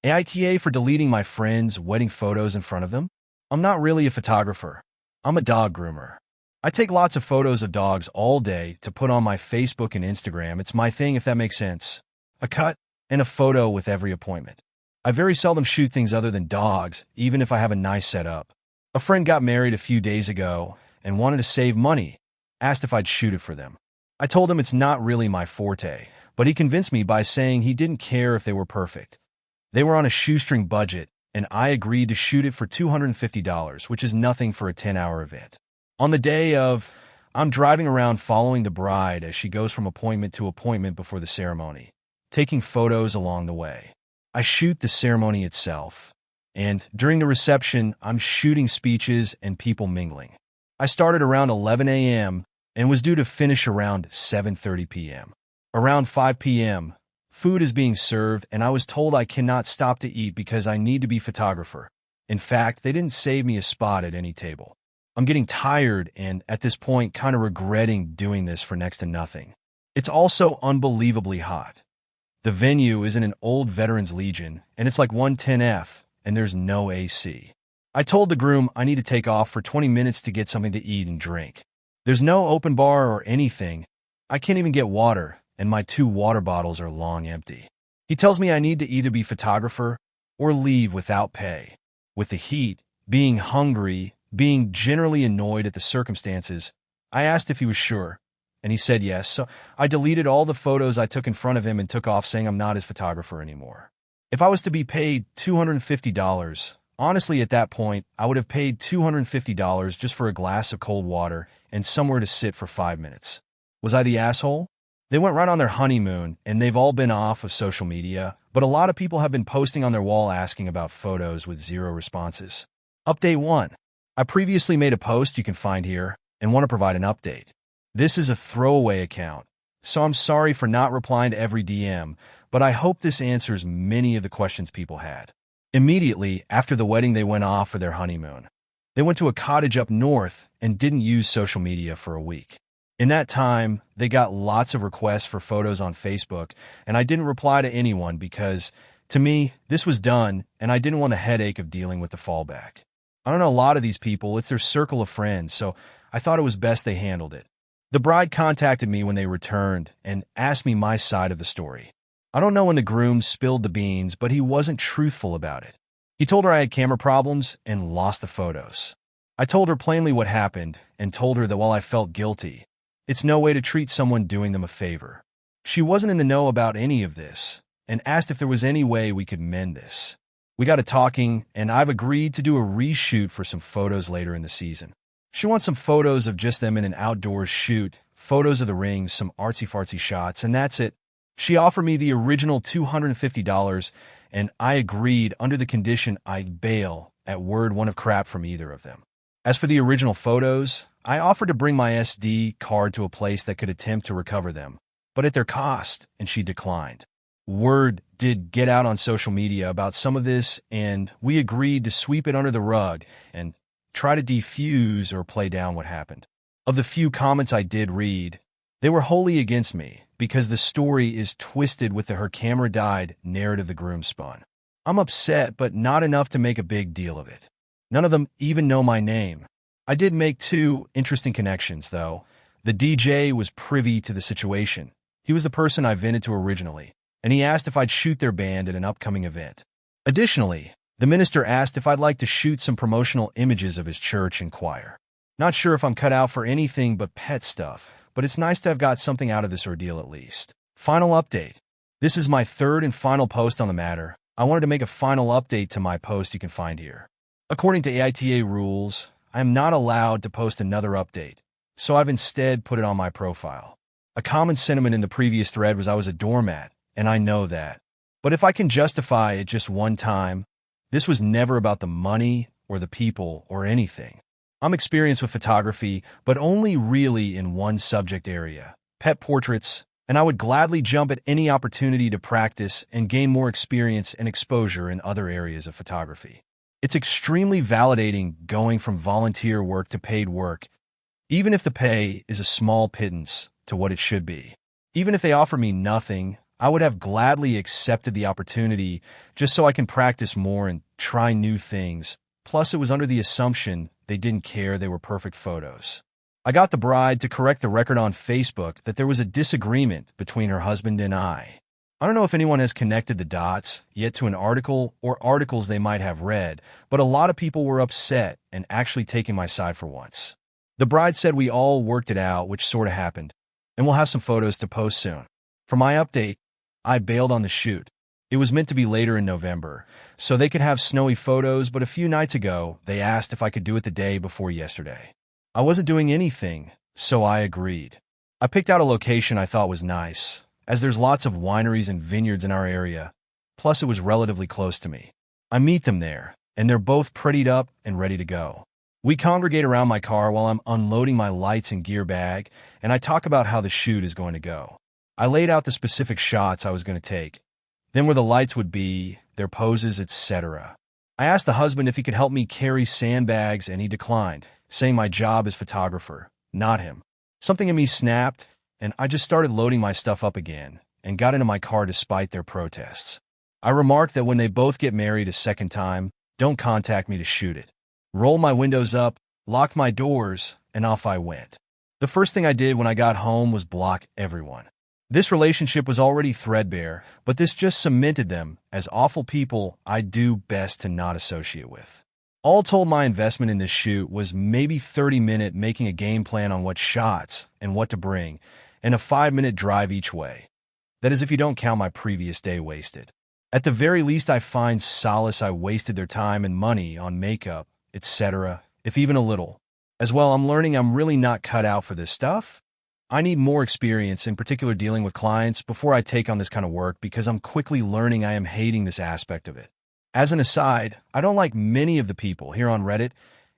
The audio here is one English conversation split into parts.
AITA for deleting my friends' wedding photos in front of them? I'm not really a photographer. I'm a dog groomer. I take lots of photos of dogs all day to put on my Facebook and Instagram. It's my thing, if that makes sense. A cut and a photo with every appointment. I very seldom shoot things other than dogs, even if I have a nice setup. A friend got married a few days ago and wanted to save money, asked if I'd shoot it for them. I told him it's not really my forte, but he convinced me by saying he didn't care if they were perfect. They were on a shoestring budget, and I agreed to shoot it for $250, which is nothing for a 10-hour event. On the day of, I'm driving around following the bride as she goes from appointment to appointment before the ceremony, taking photos along the way. I shoot the ceremony itself, and during the reception, I'm shooting speeches and people mingling. I started around 11 a.m. and was due to finish around 7:30 p.m. Around 5 p.m., food is being served, and I was told I cannot stop to eat because I need to be photographer. In fact, they didn't save me a spot at any table. I'm getting tired and, at this point, kind of regretting doing this for next to nothing. It's also unbelievably hot. The venue is in an old Veterans Legion, and it's like 110F, and there's no AC. I told the groom I need to take off for 20 minutes to get something to eat and drink. There's no open bar or anything. I can't even get water, and my 2 water bottles are long empty. He tells me I need to either be photographer or leave without pay. With the heat, being hungry, being generally annoyed at the circumstances, I asked if he was sure, and he said yes, so I deleted all the photos I took in front of him and took off saying I'm not his photographer anymore. If I was to be paid $250, honestly at that point, I would have paid $250 just for a glass of cold water and somewhere to sit for 5 minutes. Was I the asshole? They went right on their honeymoon, and they've all been off of social media, but a lot of people have been posting on their wall asking about photos with 0 responses. Update 1. I previously made a post you can find here and want to provide an update. This is a throwaway account, so I'm sorry for not replying to every DM, but I hope this answers many of the questions people had. Immediately after the wedding, they went off for their honeymoon. They went to a cottage up north and didn't use social media for a week. In that time, they got lots of requests for photos on Facebook, and I didn't reply to anyone because, to me, this was done, and I didn't want the headache of dealing with the fallback. I don't know a lot of these people, it's their circle of friends, so I thought it was best they handled it. The bride contacted me when they returned and asked me my side of the story. I don't know when the groom spilled the beans, but he wasn't truthful about it. He told her I had camera problems and lost the photos. I told her plainly what happened and told her that while I felt guilty, it's no way to treat someone doing them a favor. She wasn't in the know about any of this and asked if there was any way we could mend this. We got to talking, and I've agreed to do a reshoot for some photos later in the season. She wants some photos of just them in an outdoors shoot, photos of the ring, some artsy-fartsy shots, and that's it. She offered me the original $250, and I agreed under the condition I'd bail at word 1 of crap from either of them. As for the original photos, I offered to bring my SD card to a place that could attempt to recover them, but at their cost, and she declined. Word did get out on social media about some of this, and we agreed to sweep it under the rug and try to defuse or play down what happened. Of the few comments I did read, they were wholly against me because the story is twisted with the "her camera died" narrative the groom spun. I'm upset, but not enough to make a big deal of it. None of them even know my name. I did make 2 interesting connections, though. The DJ was privy to the situation. He was the person I vented to originally, and he asked if I'd shoot their band at an upcoming event. Additionally, the minister asked if I'd like to shoot some promotional images of his church and choir. Not sure if I'm cut out for anything but pet stuff, but it's nice to have got something out of this ordeal at least. Final update. This is my 3rd and final post on the matter. I wanted to make a final update to my post you can find here. According to AITA rules, I am not allowed to post another update, so I've instead put it on my profile. A common sentiment in the previous thread was I was a doormat, and I know that. But if I can justify it just one time, this was never about the money or the people or anything. I'm experienced with photography, but only really in one subject area, pet portraits, and I would gladly jump at any opportunity to practice and gain more experience and exposure in other areas of photography. It's extremely validating going from volunteer work to paid work, even if the pay is a small pittance to what it should be. Even if they offer me nothing, I would have gladly accepted the opportunity just so I can practice more and try new things. Plus, it was under the assumption they didn't care they were perfect photos. I got the bride to correct the record on Facebook that there was a disagreement between her husband and I. I don't know if anyone has connected the dots yet to an article or articles they might have read, but a lot of people were upset and actually taking my side for once. The bride said we all worked it out, which sort of happened, and we'll have some photos to post soon. For my update, I bailed on the shoot. It was meant to be later in November, so they could have snowy photos, but a few nights ago, they asked if I could do it the day before yesterday. I wasn't doing anything, so I agreed. I picked out a location I thought was nice, as there's lots of wineries and vineyards in our area, plus it was relatively close to me. I meet them there, and they're both prettied up and ready to go. We congregate around my car while I'm unloading my lights and gear bag, and I talk about how the shoot is going to go. I laid out the specific shots I was going to take, then where the lights would be, their poses, etc. I asked the husband if he could help me carry sandbags, and he declined, saying my job is photographer, not him. Something in me snapped, and I just started loading my stuff up again and got into my car despite their protests. I remarked that when they both get married a second time, don't contact me to shoot it. Rolled my windows up, locked my doors, and off I went. The first thing I did when I got home was block everyone. This relationship was already threadbare, but this just cemented them as awful people I'd do best to not associate with. All told, my investment in this shoot was maybe 30-minute making a game plan on what shots and what to bring, and a 5-minute drive each way. That is if you don't count my previous day wasted. At the very least, I find solace I wasted their time and money on makeup, etc., if even a little. As well, I'm learning I'm really not cut out for this stuff. I need more experience, in particular dealing with clients, before I take on this kind of work because I'm quickly learning I am hating this aspect of it. As an aside, I don't like many of the people here on Reddit,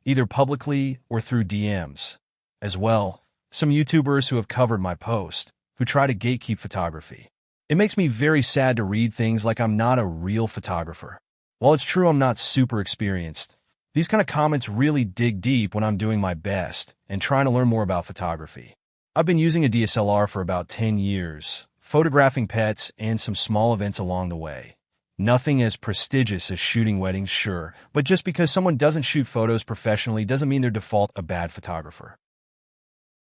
either publicly or through DMs. As well, some YouTubers who have covered my post, who try to gatekeep photography. It makes me very sad to read things like I'm not a real photographer. While it's true I'm not super experienced, these kind of comments really dig deep when I'm doing my best and trying to learn more about photography. I've been using a DSLR for about 10 years, photographing pets and some small events along the way. Nothing as prestigious as shooting weddings, sure, but just because someone doesn't shoot photos professionally doesn't mean they're default a bad photographer.